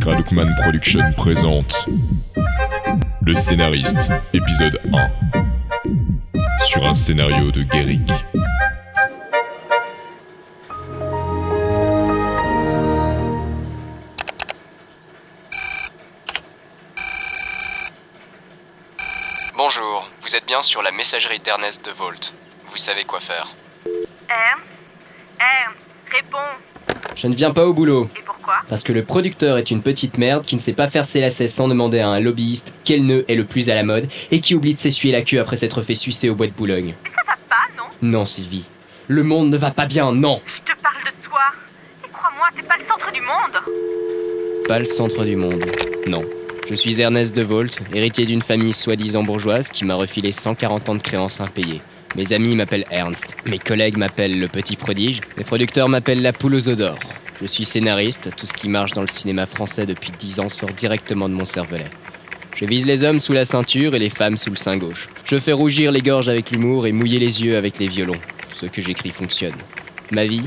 Gradukman Production présente Le Scénariste, épisode 1, sur un scénario de Guéric. Bonjour, vous êtes bien sur la messagerie d'Ernest de Volt. Vous savez quoi faire. Ernst, réponds. Je ne viens pas au boulot. Et pourquoi? Parce que le producteur est une petite merde qui ne sait pas faire ses lacets sans demander à un lobbyiste quel nœud est le plus à la mode et qui oublie de s'essuyer la queue après s'être fait sucer au bois de Boulogne. Mais ça va pas, non? Non, Sylvie. Le monde ne va pas bien, non. Je te parle de toi. Et crois-moi, t'es pas le centre du monde. Pas le centre du monde, non. Je suis Ernest de Volt, héritier d'une famille soi-disant bourgeoise qui m'a refilé 140 ans de créances impayées. Mes amis m'appellent Ernst, mes collègues m'appellent le petit prodige, mes producteurs m'appellent la poule aux œufs d'or. Je suis scénariste, tout ce qui marche dans le cinéma français depuis 10 ans sort directement de mon cervelet. Je vise les hommes sous la ceinture et les femmes sous le sein gauche. Je fais rougir les gorges avec l'humour et mouiller les yeux avec les violons. Ce que j'écris fonctionne. Ma vie,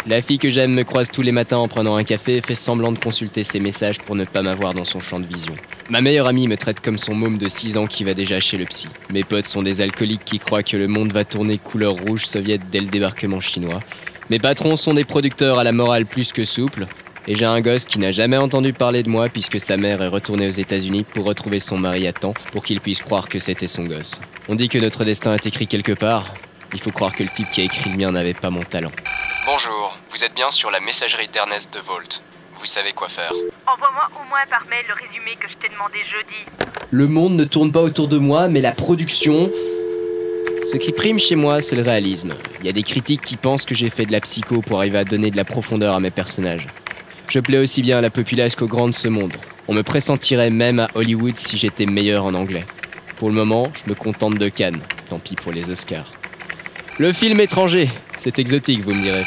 la fille que j'aime me croise tous les matins en prenant un café et fait semblant de consulter ses messages pour ne pas m'avoir dans son champ de vision. Ma meilleure amie me traite comme son môme de 6 ans qui va déjà chez le psy. Mes potes sont des alcooliques qui croient que le monde va tourner couleur rouge soviète dès le débarquement chinois. Mes patrons sont des producteurs à la morale plus que souple. Et j'ai un gosse qui n'a jamais entendu parler de moi puisque sa mère est retournée aux États-Unis pour retrouver son mari à temps pour qu'il puisse croire que c'était son gosse. On dit que notre destin est écrit quelque part. Il faut croire que le type qui a écrit le mien n'avait pas mon talent. Bonjour, vous êtes bien sur la messagerie d'Ernest de Volt. Vous savez quoi faire. Envoie-moi au moins par mail le résumé que je t'ai demandé jeudi. Le monde ne tourne pas autour de moi, mais la production... Ce qui prime chez moi, c'est le réalisme. Il y a des critiques qui pensent que j'ai fait de la psycho pour arriver à donner de la profondeur à mes personnages. Je plais aussi bien à la populace qu'aux grands de ce monde. On me pressentirait même à Hollywood si j'étais meilleur en anglais. Pour le moment, je me contente de Cannes. Tant pis pour les Oscars. Le film étranger, c'est exotique, vous me direz.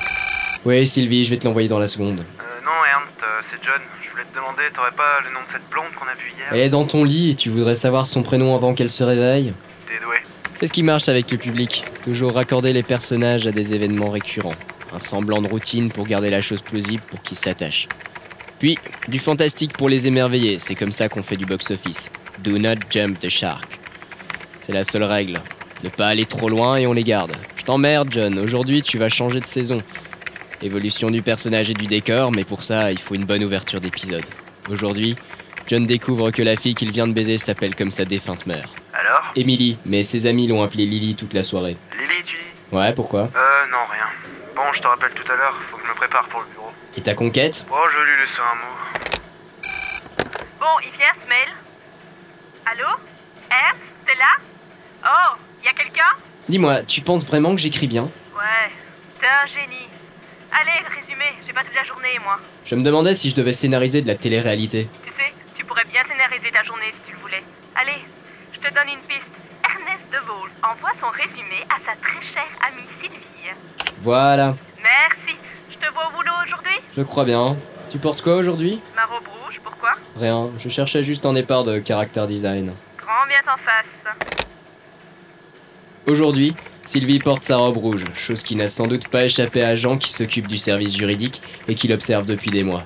Oui, Sylvie, je vais te l'envoyer dans la seconde. Non, Ernst, c'est John. Je voulais te demander, t'aurais pas le nom de cette blonde qu'on a vue hier? Elle est dans ton lit et tu voudrais savoir son prénom avant qu'elle se réveille? T'es doué. C'est ce qui marche avec le public. Toujours raccorder les personnages à des événements récurrents. Un semblant de routine pour garder la chose plausible pour qu'ils s'attachent. Puis, du fantastique pour les émerveiller. C'est comme ça qu'on fait du box-office. Do not jump the shark. C'est la seule règle. Ne pas aller trop loin et on les garde. Je t'emmerde, John. Aujourd'hui, tu vas changer de saison. Évolution du personnage et du décor, mais pour ça, il faut une bonne ouverture d'épisode. Aujourd'hui, John découvre que la fille qu'il vient de baiser s'appelle comme sa défunte mère. Alors? Emily, mais ses amis l'ont appelée Lily toute la soirée. Lily, tu dis? Ouais, pourquoi? Non, rien. Bon, je te rappelle tout à l'heure, faut que je me prépare pour le bureau. Et ta conquête? Oh, je vais lui laisser un mot. Bon, il vient ce mail. Allô? Ernst, t'es là? Oh, y a quelqu'un? Dis-moi, tu penses vraiment que j'écris bien? Ouais, t'es un génie. Allez, résumé, j'ai pas toute la journée, moi. Je me demandais si je devais scénariser de la télé-réalité. Tu sais, tu pourrais bien scénariser ta journée si tu le voulais. Allez, je te donne une piste. Ernest de Volt envoie son résumé à sa très chère amie Sylvie. Voilà, Merci. Je te vois au boulot aujourd'hui? je crois bien. Tu portes quoi aujourd'hui? Ma robe rouge, pourquoi? Rien, je cherchais juste un départ de character design. Grand bien t'en face. Aujourd'hui, Sylvie porte sa robe rouge, chose qui n'a sans doute pas échappé à Jean qui s'occupe du service juridique et qui l'observe depuis des mois.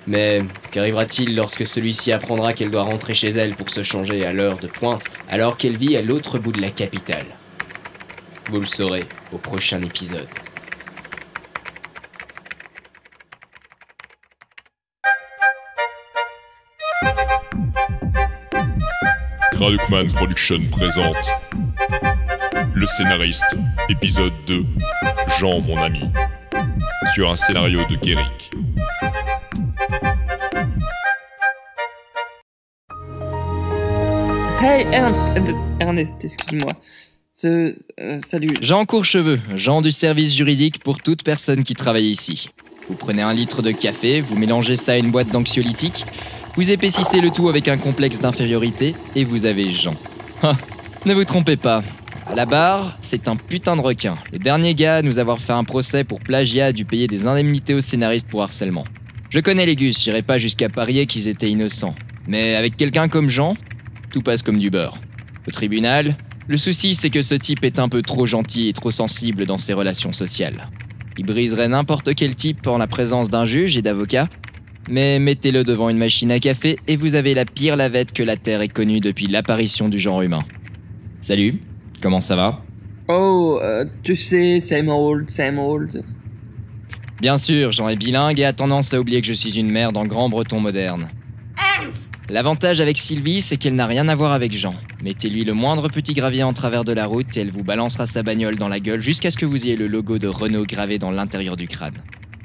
Mais qu'arrivera-t-il lorsque celui-ci apprendra qu'elle doit rentrer chez elle pour se changer à l'heure de pointe, alors qu'elle vit à l'autre bout de la capitale? Vous le saurez au prochain épisode. Gradukman Production présente Le Scénariste, épisode 2, Jean mon ami, sur un scénario de Guéric. Hey Ernest, excuse-moi. Salut. Jean Courcheveux, Jean du service juridique pour toute personne qui travaille ici. Vous prenez un litre de café, vous mélangez ça à une boîte d'anxiolytiques, vous épaississez le tout avec un complexe d'infériorité et vous avez Jean. Ah, ne vous trompez pas. À la barre, c'est un putain de requin. Le dernier gars à nous avoir fait un procès pour plagiat a dû payer des indemnités aux scénaristes pour harcèlement. Je connais les gus, j'irai pas jusqu'à parier qu'ils étaient innocents. Mais avec quelqu'un comme Jean, tout passe comme du beurre. Au tribunal, le souci c'est que ce type est un peu trop gentil et trop sensible dans ses relations sociales. Il briserait n'importe quel type en la présence d'un juge et d'avocats, mais mettez-le devant une machine à café et vous avez la pire lavette que la Terre ait connue depuis l'apparition du genre humain. Salut, comment ça va ? Oh, tu sais, same old, same old. Bien sûr, Jean est bilingue et a tendance à oublier que je suis une merde en grand breton moderne. L'avantage avec Sylvie, c'est qu'elle n'a rien à voir avec Jean. Mettez-lui le moindre petit gravier en travers de la route et elle vous balancera sa bagnole dans la gueule jusqu'à ce que vous ayez le logo de Renault gravé dans l'intérieur du crâne.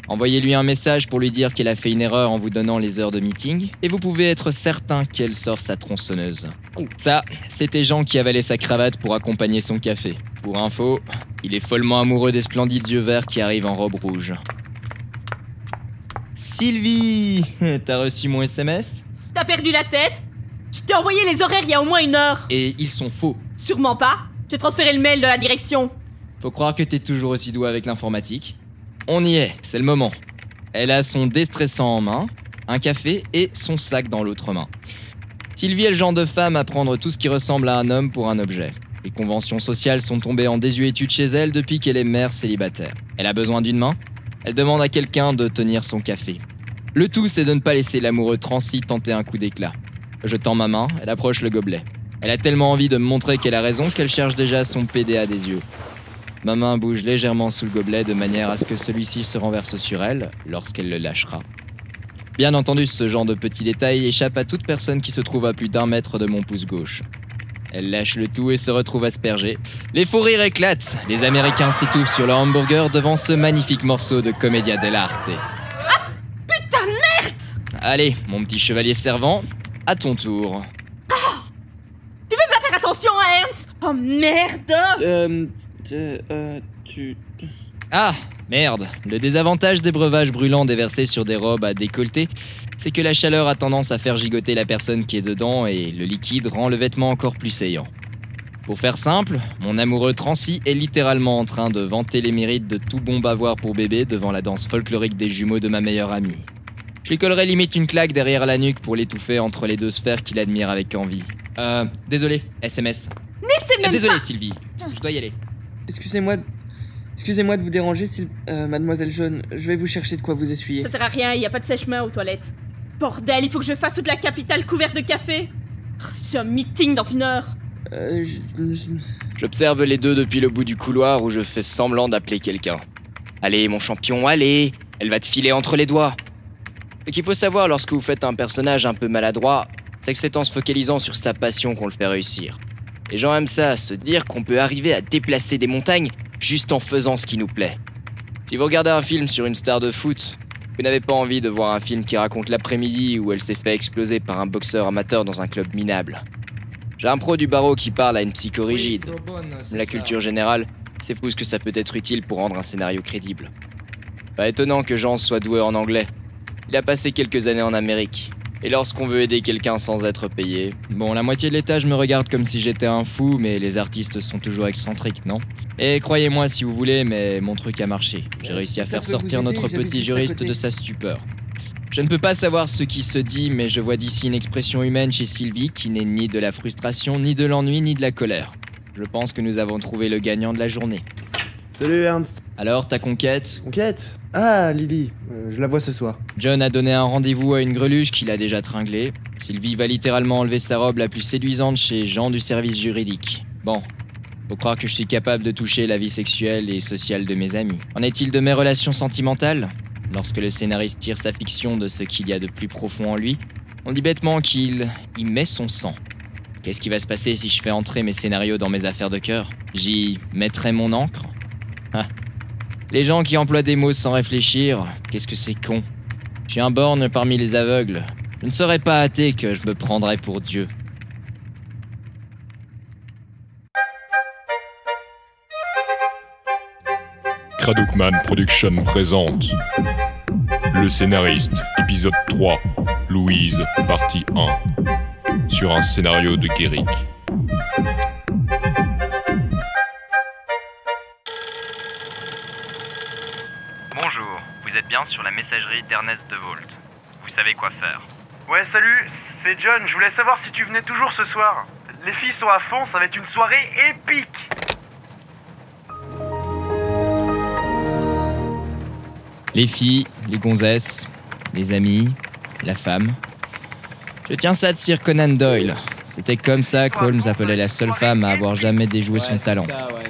Envoyez-lui un message pour lui dire qu'elle a fait une erreur en vous donnant les heures de meeting et vous pouvez être certain qu'elle sort sa tronçonneuse. Ça, c'était Jean qui avalait sa cravate pour accompagner son café. Pour info, il est follement amoureux des splendides yeux verts qui arrivent en robe rouge. Sylvie, t'as reçu mon SMS ? T'as perdu la tête? Je t'ai envoyé les horaires il y a au moins 1 heure. Et ils sont faux. Sûrement pas. J'ai transféré le mail de la direction. Faut croire que t'es toujours aussi doué avec l'informatique. On y est, c'est le moment. Elle a son déstressant en main, un café et son sac dans l'autre main. Sylvie est le genre de femme à prendre tout ce qui ressemble à un homme pour un objet. Les conventions sociales sont tombées en désuétude chez elle depuis qu'elle est mère célibataire. Elle a besoin d'une main. Elle demande à quelqu'un de tenir son café. Le tout, c'est de ne pas laisser l'amoureux transi tenter un coup d'éclat. Je tends ma main, elle approche le gobelet. Elle a tellement envie de me montrer qu'elle a raison qu'elle cherche déjà son PDA des yeux. Ma main bouge légèrement sous le gobelet de manière à ce que celui-ci se renverse sur elle lorsqu'elle le lâchera. Bien entendu, ce genre de petits détails échappe à toute personne qui se trouve à plus d'1 mètre de mon pouce gauche. Elle lâche le tout et se retrouve aspergée. Les fous rires éclatent. Les Américains s'étouffent sur leur hamburger devant ce magnifique morceau de commedia dell'arte. Putain, merde! Allez, mon petit chevalier servant, à ton tour. Tu peux pas faire attention, Ernst? Oh merde! Ah, merde. Le désavantage des breuvages brûlants déversés sur des robes à décolleté, c'est que la chaleur a tendance à faire gigoter la personne qui est dedans et le liquide rend le vêtement encore plus saillant. Pour faire simple, mon amoureux transi est littéralement en train de vanter les mérites de tout bon bavoir pour bébé devant la danse folklorique des jumeaux de ma meilleure amie. Je lui collerai limite une claque derrière la nuque pour l'étouffer entre les 2 sphères qu'il admire avec envie. Désolé, SMS. Mais c'est même Désolé pas... Sylvie, je dois y aller. Excusez-moi de vous déranger, mademoiselle Jaune. Je vais vous chercher de quoi vous essuyer. Ça sert à rien, y a pas de sèche-main aux toilettes. Bordel, il faut que je fasse toute la capitale couverte de café. J'ai un meeting dans 1 heure. J'observe les deux depuis le bout du couloir où je fais semblant d'appeler quelqu'un. Allez, mon champion, allez! Elle va te filer entre les doigts. Ce qu'il faut savoir lorsque vous faites un personnage un peu maladroit, c'est que c'est en se focalisant sur sa passion qu'on le fait réussir. Les gens aiment ça, se dire qu'on peut arriver à déplacer des montagnes juste en faisant ce qui nous plaît. Si vous regardez un film sur une star de foot, vous n'avez pas envie de voir un film qui raconte l'après-midi où elle s'est fait exploser par un boxeur amateur dans un club minable. J'ai un pro du barreau qui parle à une psychorigide. La culture générale, c'est fou ce que ça peut être utile pour rendre un scénario crédible. Pas étonnant que Jean soit doué en anglais. Il a passé quelques années en Amérique. Et lorsqu'on veut aider quelqu'un sans être payé... Bon, la moitié de l'étage me regarde comme si j'étais un fou, mais les artistes sont toujours excentriques, non ? Et croyez-moi si vous voulez, mais mon truc a marché. J'ai réussi à faire sortir notre petit juriste de sa stupeur. Je ne peux pas savoir ce qui se dit, mais je vois d'ici une expression humaine chez Sylvie qui n'est ni de la frustration, ni de l'ennui, ni de la colère. Je pense que nous avons trouvé le gagnant de la journée. Salut Ernst. Alors, ta conquête ? Conquête ? Ah, Lily, je la vois ce soir. John a donné un rendez-vous à une greluche qu'il a déjà tringlée. Sylvie va littéralement enlever sa robe la plus séduisante chez Jean du service juridique. Bon, faut croire que je suis capable de toucher la vie sexuelle et sociale de mes amis. En est-il de mes relations sentimentales ? Lorsque le scénariste tire sa fiction de ce qu'il y a de plus profond en lui, on dit bêtement qu'il y met son sang. Qu'est-ce qui va se passer si je fais entrer mes scénarios dans mes affaires de cœur ? J'y mettrai mon encre ? Ah. Les gens qui emploient des mots sans réfléchir, qu'est-ce que c'est con. Je suis un borgne parmi les aveugles. Je ne serais pas athée que je me prendrais pour Dieu. Kradoukman Production présente Le Scénariste, épisode 3, Louise, partie 1, sur un scénario de Guéric. Bonjour, vous êtes bien sur la messagerie d'Ernest DeVault. Vous savez quoi faire. Ouais, salut, c'est John. Je voulais savoir si tu venais toujours ce soir. Les filles sont à fond, ça va être une soirée épique. Les filles, les gonzesses, les amis, la femme. Je tiens ça de Sir Conan Doyle. C'était comme ça qu'Holmes appelait la seule femme à avoir jamais déjoué son talent.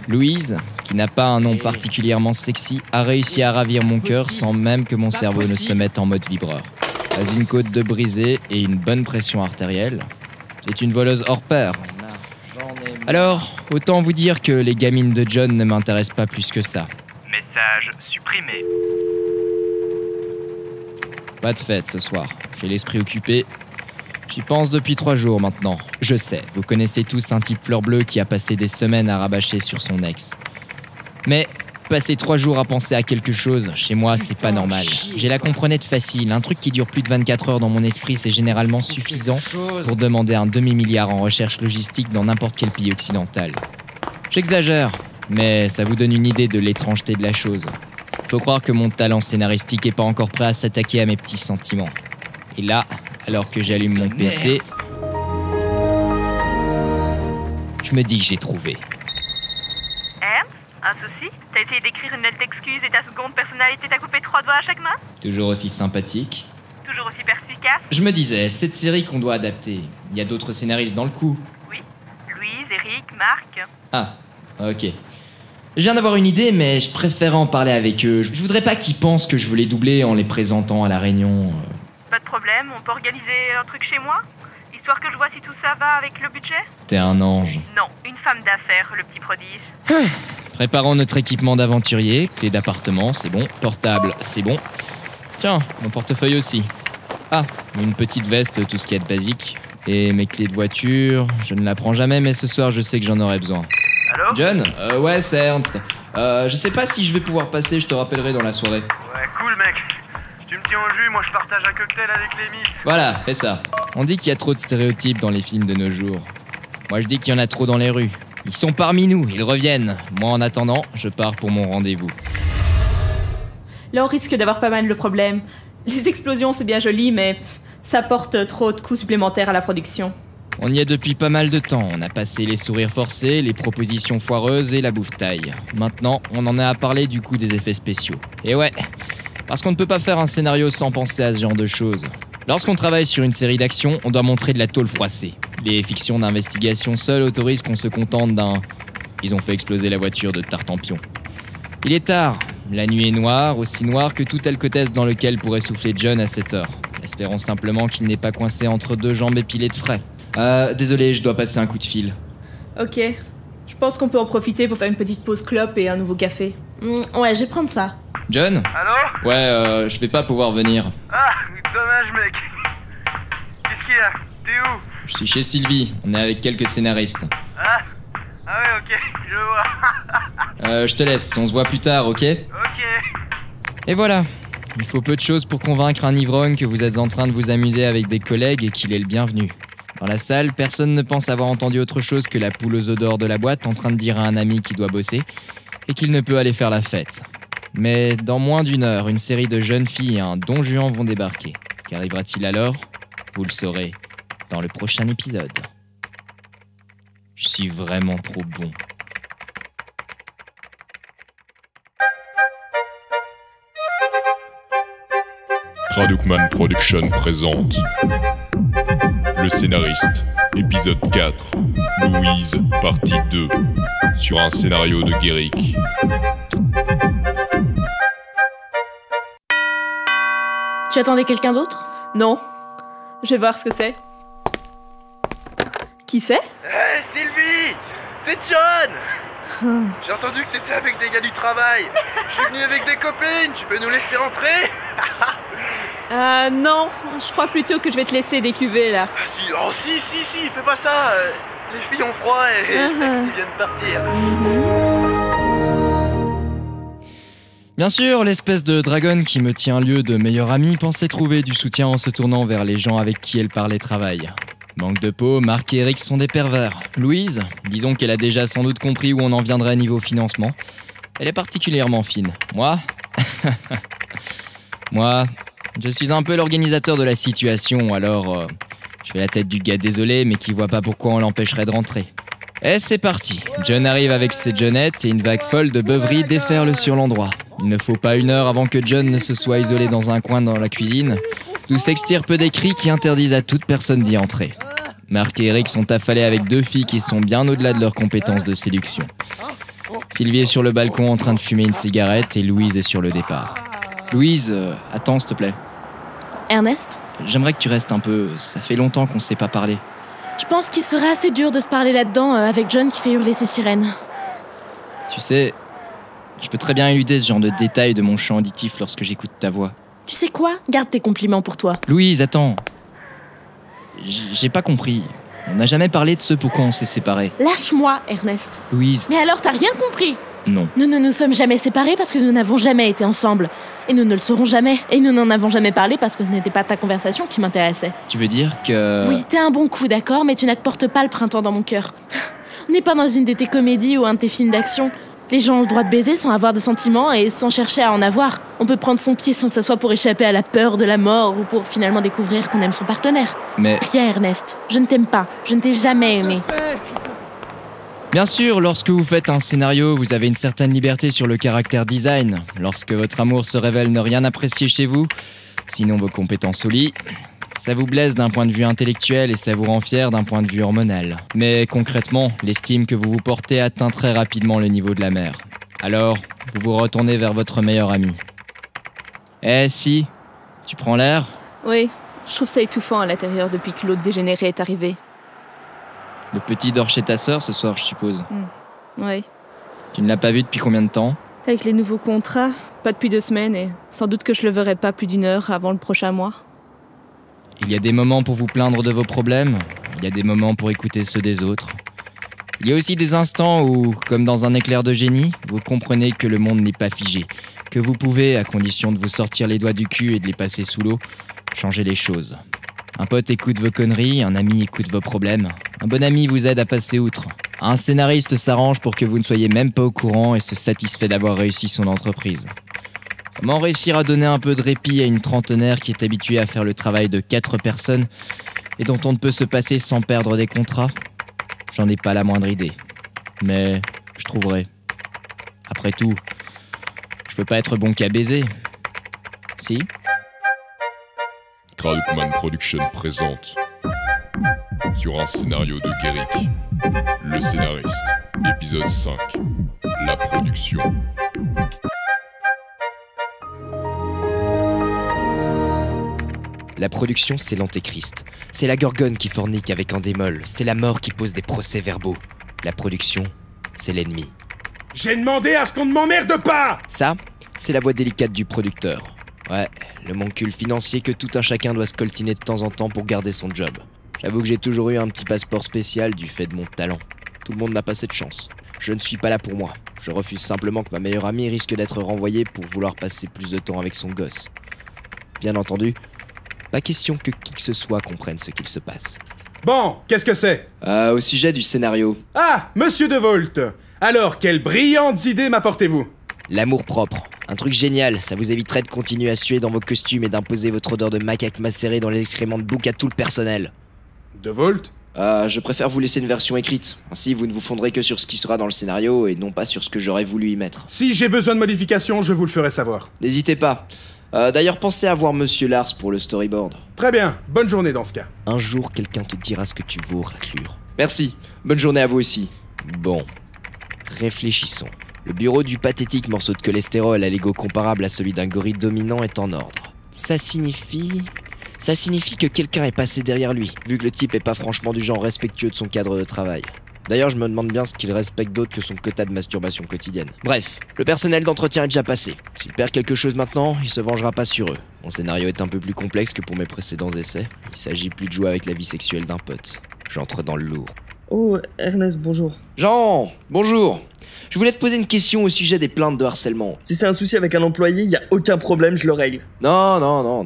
Louise, qui n'a pas un nom particulièrement sexy, a réussi à ravir mon cœur sans même que mon cerveau ne se mette en mode vibreur. Pas une côte de brisée et une bonne pression artérielle. C'est une voleuse hors pair. Alors, autant vous dire que les gamines de John ne m'intéressent pas plus que ça. Message supprimé. Pas de fête ce soir. J'ai l'esprit occupé. J'y pense depuis 3 jours maintenant. Je sais, vous connaissez tous un type fleur bleue qui a passé des semaines à rabâcher sur son ex. Mais passer 3 jours à penser à quelque chose, chez moi, c'est pas normal. J'ai la comprenette facile. Un truc qui dure plus de 24 heures dans mon esprit, c'est généralement suffisant pour demander un demi-milliard en recherche logistique dans n'importe quel pays occidental. J'exagère, mais ça vous donne une idée de l'étrangeté de la chose. Faut croire que mon talent scénaristique est pas encore prêt à s'attaquer à mes petits sentiments. Et là, alors que j'allume mon PC, je me dis que j'ai trouvé. Ernst, un souci? T'as essayé d'écrire une lettre d'excuse et ta seconde personnalité t'a coupé 3 doigts à chaque main? Toujours aussi sympathique. Toujours aussi perspicace? Je me disais, cette série qu'on doit adapter, il y a d'autres scénaristes dans le coup. Oui. Louise, Eric, Marc. Ah, ok. Je viens d'avoir une idée, mais je préfère en parler avec eux. Je voudrais pas qu'ils pensent que je veux les doubler en les présentant à la réunion. Pas de problème, on peut organiser un truc chez moi? Histoire que je vois si tout ça va avec le budget? T'es un ange. Non, une femme d'affaires, le petit prodige. Préparons notre équipement d'aventurier, clé d'appartement, c'est bon. Portable, c'est bon. Tiens, mon portefeuille aussi. Ah, une petite veste, tout ce qu'il y a de basique. Et mes clés de voiture, je ne la prends jamais, mais ce soir je sais que j'en aurai besoin. Allô? John? Ouais, c'est Ernst. Je sais pas si je vais pouvoir passer, je te rappellerai dans la soirée. Ouais, cool mec. Tu me tiens au jus, moi je partage un cocktail avec les miss. Voilà, fais ça. On dit qu'il y a trop de stéréotypes dans les films de nos jours. Moi je dis qu'il y en a trop dans les rues. Ils sont parmi nous, ils reviennent. Moi en attendant, je pars pour mon rendez-vous. Là, on risque d'avoir pas mal de problèmes. Les explosions, c'est bien joli, mais ça porte trop de coûts supplémentaires à la production. On y est depuis pas mal de temps. On a passé les sourires forcés, les propositions foireuses et la bouffe-taille. Maintenant, on en est à parler du coût des effets spéciaux. Et ouais, parce qu'on ne peut pas faire un scénario sans penser à ce genre de choses. Lorsqu'on travaille sur une série d'action, on doit montrer de la tôle froissée. Les fictions d'investigation seules autorisent qu'on se contente d'un « ils ont fait exploser la voiture de Tartampion ». Il est tard. La nuit est noire, aussi noire que tout alcotest dans lequel pourrait souffler John à cette heure. Espérons simplement qu'il n'est pas coincé entre 2 jambes épilées de frais. Désolé, je dois passer un coup de fil. Ok. Je pense qu'on peut en profiter pour faire une petite pause clope et un nouveau café. Ouais, je vais prendre ça. John? Allô? Ouais, je vais pas pouvoir venir. Ah, dommage mec. Qu'est-ce qu'il y a? T'es où? Je suis chez Sylvie, on est avec quelques scénaristes. Ah ouais, ok, je vois. Je te laisse, on se voit plus tard, ok? Ok. Et voilà. Il faut peu de choses pour convaincre un ivrogne que vous êtes en train de vous amuser avec des collègues et qu'il est le bienvenu. Dans la salle, personne ne pense avoir entendu autre chose que la poule aux œufs d'or de la boîte en train de dire à un ami qui doit bosser et qu'il ne peut aller faire la fête. Mais dans moins d'1 heure, une série de jeunes filles et un don Juan vont débarquer. Qu'arrivera-t-il alors? Vous le saurez dans le prochain épisode. Je suis vraiment trop bon. Traducman Production présente Le Scénariste, épisode 4, Louise, partie 2, sur un scénario de Guéric. Tu attendais quelqu'un d'autre? Non. Je vais voir ce que c'est. Qui c'est? Hey Sylvie! C'est John! J'ai entendu que t'étais avec des gars du travail. Je suis venu avec des copines, tu peux nous laisser entrer? Non. Je crois plutôt que je vais te laisser décuver, là. Oh si, fais pas ça. Les filles ont froid et ils viennent de partir. Bien sûr, l'espèce de dragonne qui me tient lieu de meilleure amie pensait trouver du soutien en se tournant vers les gens avec qui elle parlait travail. Manque de peau, Marc et Eric sont des pervers. Louise, disons qu'elle a déjà sans doute compris où on en viendrait niveau financement. Elle est particulièrement fine. Moi Moi, je suis un peu l'organisateur de la situation, alors je fais la tête du gars désolé mais qui voit pas pourquoi on l'empêcherait de rentrer. Et c'est parti. John arrive avec ses johnettes et une vague folle de beuverie déferle sur l'endroit. Il ne faut pas 1 heure avant que John ne se soit isolé dans un coin dans la cuisine D'où s'extirpent des cris qui interdisent à toute personne d'y entrer. Marc et Eric sont affalés avec 2 filles qui sont bien au-delà de leurs compétences de séduction. Sylvie est sur le balcon en train de fumer une cigarette et Louise est sur le départ. Louise, attends s'il te plaît. Ernest, J'aimerais que tu restes un peu, ça fait longtemps qu'on ne s'est pas parlé. je pense qu'il serait assez dur de se parler là-dedans avec John qui fait hurler ses sirènes. Tu sais, je peux très bien éluder ce genre de détails de mon chant auditif lorsque j'écoute ta voix. Tu sais quoi? Garde tes compliments pour toi. Louise, attends. J'ai pas compris. On n'a jamais parlé de ce pourquoi on s'est séparés. Lâche-moi, Ernest. Louise, Mais alors, t'as rien compris? non. Nous ne nous sommes jamais séparés parce que nous n'avons jamais été ensemble. Et nous ne le serons jamais. Et nous n'en avons jamais parlé parce que ce n'était pas ta conversation qui m'intéressait. Tu veux dire que... Oui, t'es un bon coup, d'accord, mais tu n'apportes pas le printemps dans mon cœur. On n'est pas dans une de tes comédies ou un de tes films d'action. Les gens ont le droit de baiser sans avoir de sentiments et sans chercher à en avoir. On peut prendre son pied sans que ça soit pour échapper à la peur de la mort ou pour finalement découvrir qu'on aime son partenaire. Mais... Rien, Ernest. Je ne t'aime pas. Je ne t'ai jamais aimé. Bien sûr, lorsque vous faites un scénario, vous avez une certaine liberté sur le caractère design. Lorsque votre amour se révèle ne rien apprécier chez vous, sinon vos compétences au lit, ça vous blesse d'un point de vue intellectuel et ça vous rend fier d'un point de vue hormonal. Mais concrètement, l'estime que vous vous portez atteint très rapidement le niveau de la mer. Alors, vous vous retournez vers votre meilleur ami. Eh si, tu prends l'air? Oui, je trouve ça étouffant à l'intérieur depuis que l'autre dégénéré est arrivé. Le petit dort chez ta sœur ce soir, je suppose. Oui. Tu ne l'as pas vu depuis combien de temps? Avec les nouveaux contrats, pas depuis 2 semaines et sans doute que je le verrai pas plus d'1 heure avant le prochain mois. Il y a des moments pour vous plaindre de vos problèmes, il y a des moments pour écouter ceux des autres. Il y a aussi des instants où, comme dans un éclair de génie, vous comprenez que le monde n'est pas figé, que vous pouvez, à condition de vous sortir les doigts du cul et de les passer sous l'eau, changer les choses. Un pote écoute vos conneries, un ami écoute vos problèmes, un bon ami vous aide à passer outre. Un scénariste s'arrange pour que vous ne soyez même pas au courant et se satisfait d'avoir réussi son entreprise. Comment réussir à donner un peu de répit à une trentenaire qui est habituée à faire le travail de 4 personnes et dont on ne peut se passer sans perdre des contrats? J'en ai pas la moindre idée. Mais je trouverai. Après tout, je peux pas être bon qu'à baiser. Si? Traducman Production présente sur un scénario de Guéric, le scénariste, épisode 5, la production. La production, c'est l'antéchrist. C'est la gorgone qui fornique avec un démol. C'est la mort qui pose des procès-verbaux. La production, c'est l'ennemi. J'ai demandé à ce qu'on ne m'emmerde pas! Ça, c'est la voix délicate du producteur. Ouais, le moncule financier que tout un chacun doit se coltiner de temps en temps pour garder son job. J'avoue que j'ai toujours eu un petit passeport spécial du fait de mon talent. Tout le monde n'a pas cette chance. Je ne suis pas là pour moi. Je refuse simplement que ma meilleure amie risque d'être renvoyée pour vouloir passer plus de temps avec son gosse. Bien entendu, pas question que qui que ce soit comprenne ce qu'il se passe. Bon, qu'est-ce que c'est? Au sujet du scénario. Ah, Monsieur DeVault! Alors, quelles brillantes idées m'apportez-vous? L'amour-propre. Un truc génial, ça vous éviterait de continuer à suer dans vos costumes et d'imposer votre odeur de macaque macéré dans l'excrément de bouc à tout le personnel. DeVault? Je préfère vous laisser une version écrite. Ainsi, vous ne vous fondrez que sur ce qui sera dans le scénario et non pas sur ce que j'aurais voulu y mettre. Si j'ai besoin de modifications, je vous le ferai savoir. N'hésitez pas. D'ailleurs, pensez à voir Monsieur Lars pour le storyboard. Très bien, bonne journée dans ce cas. Un jour, quelqu'un te dira ce que tu vaux, raclure. Merci, bonne journée à vous aussi. Bon, réfléchissons. Le bureau du pathétique morceau de cholestérol à l'ego comparable à celui d'un gorille dominant est en ordre. Ça signifie que quelqu'un est passé derrière lui, vu que le type est pas franchement du genre respectueux de son cadre de travail. D'ailleurs, je me demande bien ce qu'il respecte d'autre que son quota de masturbation quotidienne. Bref, le personnel d'entretien est déjà passé. S'il perd quelque chose maintenant, il se vengera pas sur eux. Mon scénario est un peu plus complexe que pour mes précédents essais. Il s'agit plus de jouer avec la vie sexuelle d'un pote. J'entre dans le lourd. Oh, Ernest, bonjour. Jean, bonjour. Je voulais te poser une question au sujet des plaintes de harcèlement. Si c'est un souci avec un employé, y a aucun problème, je le règle. Non.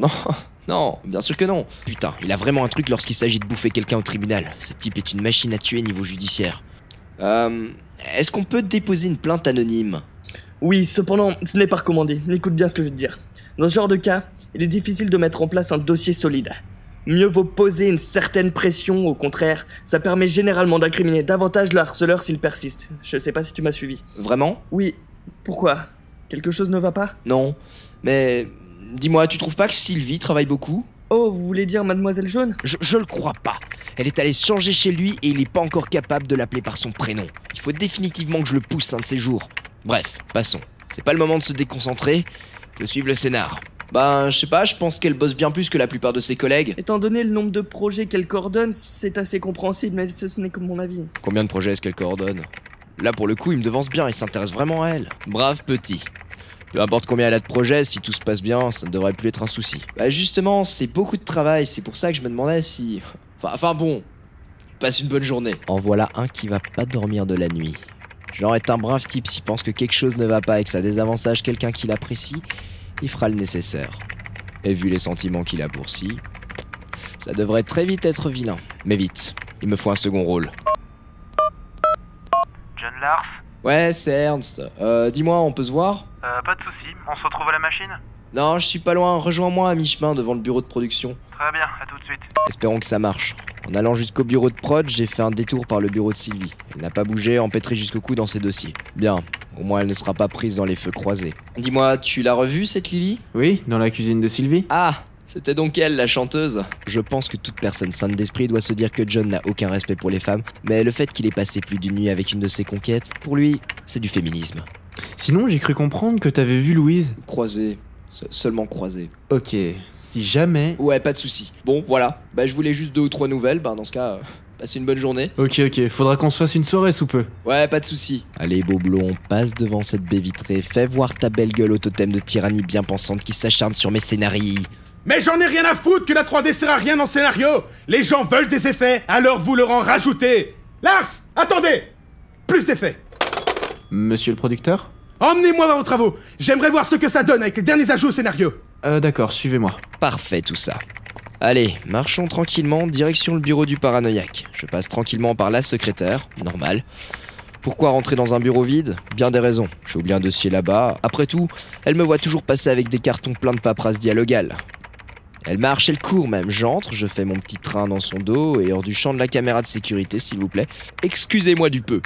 Non, bien sûr que non. Putain, il a vraiment un truc lorsqu'il s'agit de bouffer quelqu'un au tribunal. Ce type est une machine à tuer niveau judiciaire. Est-ce qu'on peut déposer une plainte anonyme? Oui, cependant, ce n'est pas recommandé. Écoute bien ce que je veux te dire. Dans ce genre de cas, il est difficile de mettre en place un dossier solide. Mieux vaut poser une certaine pression, au contraire, ça permet généralement d'incriminer davantage le harceleur s'il persiste. Je sais pas si tu m'as suivi. Vraiment? Oui. Pourquoi? Quelque chose ne va pas? Non, mais... Dis-moi, tu trouves pas que Sylvie travaille beaucoup? Oh, vous voulez dire Mademoiselle Jaune? Je le crois pas. Elle est allée se changer chez lui et il est pas encore capable de l'appeler par son prénom. Il faut définitivement que je le pousse un de ces jours. Bref, passons. C'est pas le moment de se déconcentrer. Faut suivre le scénar. Je sais pas, je pense qu'elle bosse bien plus que la plupart de ses collègues. Étant donné le nombre de projets qu'elle coordonne, c'est assez compréhensible, mais ce n'est que mon avis. Combien de projets est-ce qu'elle coordonne? Là, pour le coup, il me devance bien, il s'intéresse vraiment à elle. Brave petit. Peu importe combien elle a de projets, si tout se passe bien, ça ne devrait plus être un souci. Justement, c'est beaucoup de travail, c'est pour ça que je me demandais si... Enfin bon, passe une bonne journée. En voilà un qui va pas dormir de la nuit. Genre est un brave type, s'il pense que quelque chose ne va pas et que ça désavantage quelqu'un qui l'apprécie, il fera le nécessaire. Et vu les sentiments qu'il a pour si, ça devrait très vite être vilain. Mais vite, il me faut un second rôle. John Lars? Ouais, c'est Ernst. Dis-moi, on peut se voir? Pas de soucis, on se retrouve à la machine? Non, je suis pas loin, rejoins-moi à mi-chemin devant le bureau de production. Très bien, à tout de suite. Espérons que ça marche. En allant jusqu'au bureau de prod, j'ai fait un détour par le bureau de Sylvie. Elle n'a pas bougé, empêtrée jusqu'au cou dans ses dossiers. Bien, au moins elle ne sera pas prise dans les feux croisés. Dis-moi, tu l'as revue cette Lily? Oui, dans la cuisine de Sylvie. Ah, c'était donc elle, la chanteuse. Je pense que toute personne saine d'esprit doit se dire que John n'a aucun respect pour les femmes, mais le fait qu'il ait passé plus d'une nuit avec une de ses conquêtes, pour lui, c'est du féminisme. Sinon, j'ai cru comprendre que t'avais vu Louise. Croisé. Seulement croisé. Ok, si jamais... Ouais, pas de soucis. Bon, voilà. Je voulais juste 2 ou 3 nouvelles. Dans ce cas, passez une bonne journée. Ok, faudra qu'on se fasse une soirée sous peu. Ouais, pas de soucis. Allez, beau blond, passe devant cette baie vitrée. Fais voir ta belle gueule au totem de tyrannie bien pensante qui s'acharne sur mes scénarios. Mais j'en ai rien à foutre que la 3D sert à rien dans le scénario. Les gens veulent des effets, alors vous leur en rajoutez. Lars, attendez. Plus d'effets. Monsieur le producteur? Emmenez-moi vers vos travaux. J'aimerais voir ce que ça donne avec les derniers ajouts au scénario. D'accord, suivez-moi. Parfait tout ça. Allez, marchons tranquillement, direction le bureau du paranoïaque. Je passe tranquillement par la secrétaire, normal. Pourquoi rentrer dans un bureau vide? Bien des raisons. J'ai oublié un dossier là-bas. Après tout, elle me voit toujours passer avec des cartons pleins de paperasse dialogale. Elle marche, elle court même. J'entre, je fais mon petit train dans son dos et hors du champ de la caméra de sécurité, s'il vous plaît. Excusez-moi du peu.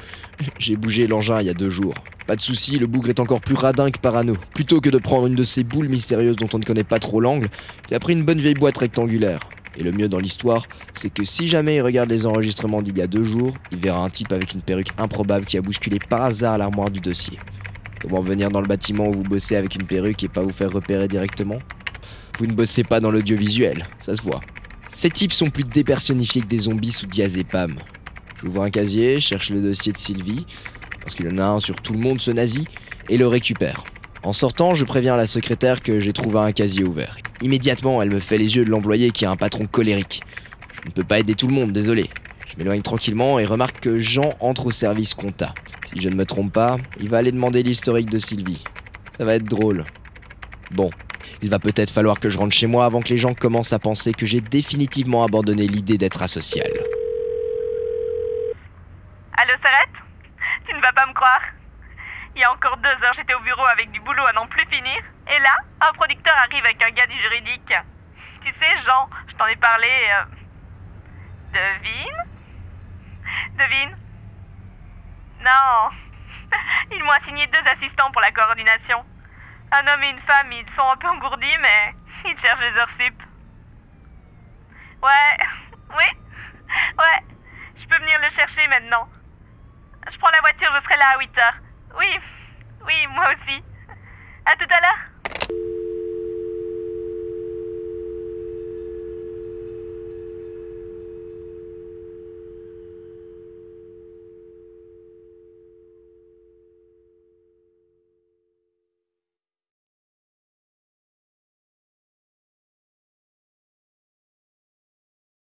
J'ai bougé l'engin il y a 2 jours. Pas de soucis, le bougre est encore plus radin que parano. Plutôt que de prendre une de ces boules mystérieuses dont on ne connaît pas trop l'angle, il a pris une bonne vieille boîte rectangulaire. Et le mieux dans l'histoire, c'est que si jamais il regarde les enregistrements d'il y a 2 jours, il verra un type avec une perruque improbable qui a bousculé par hasard l'armoire du dossier. Comment venir dans le bâtiment où vous bossez avec une perruque et pas vous faire repérer directement? Vous ne bossez pas dans l'audiovisuel, ça se voit. Ces types sont plus dépersonnifiés que des zombies sous diazépam. J'ouvre un casier, cherche le dossier de Sylvie, parce qu'il y en a un sur tout le monde ce nazi, et le récupère. En sortant, je préviens la secrétaire que j'ai trouvé un casier ouvert. Immédiatement, elle me fait les yeux de l'employé qui a un patron colérique. Je ne peux pas aider tout le monde, désolé. Je m'éloigne tranquillement et remarque que Jean entre au service compta. Si je ne me trompe pas, il va aller demander l'historique de Sylvie. Ça va être drôle. Bon, il va peut-être falloir que je rentre chez moi avant que les gens commencent à penser que j'ai définitivement abandonné l'idée d'être asocial. Allô, Sarette? Tu ne vas pas me croire. Il y a encore 2 heures, j'étais au bureau avec du boulot à n'en plus finir. Et là, un producteur arrive avec un gars du juridique. Tu sais, Jean, je t'en ai parlé... Devine? Non. Ils m'ont assigné 2 assistants pour la coordination. Un homme et une femme, ils sont un peu engourdis, mais ils cherchent les heures sup. Ouais. Je peux venir le chercher maintenant. Je prends la voiture, je serai là à 8 heures. Oui, moi aussi. À tout à l'heure.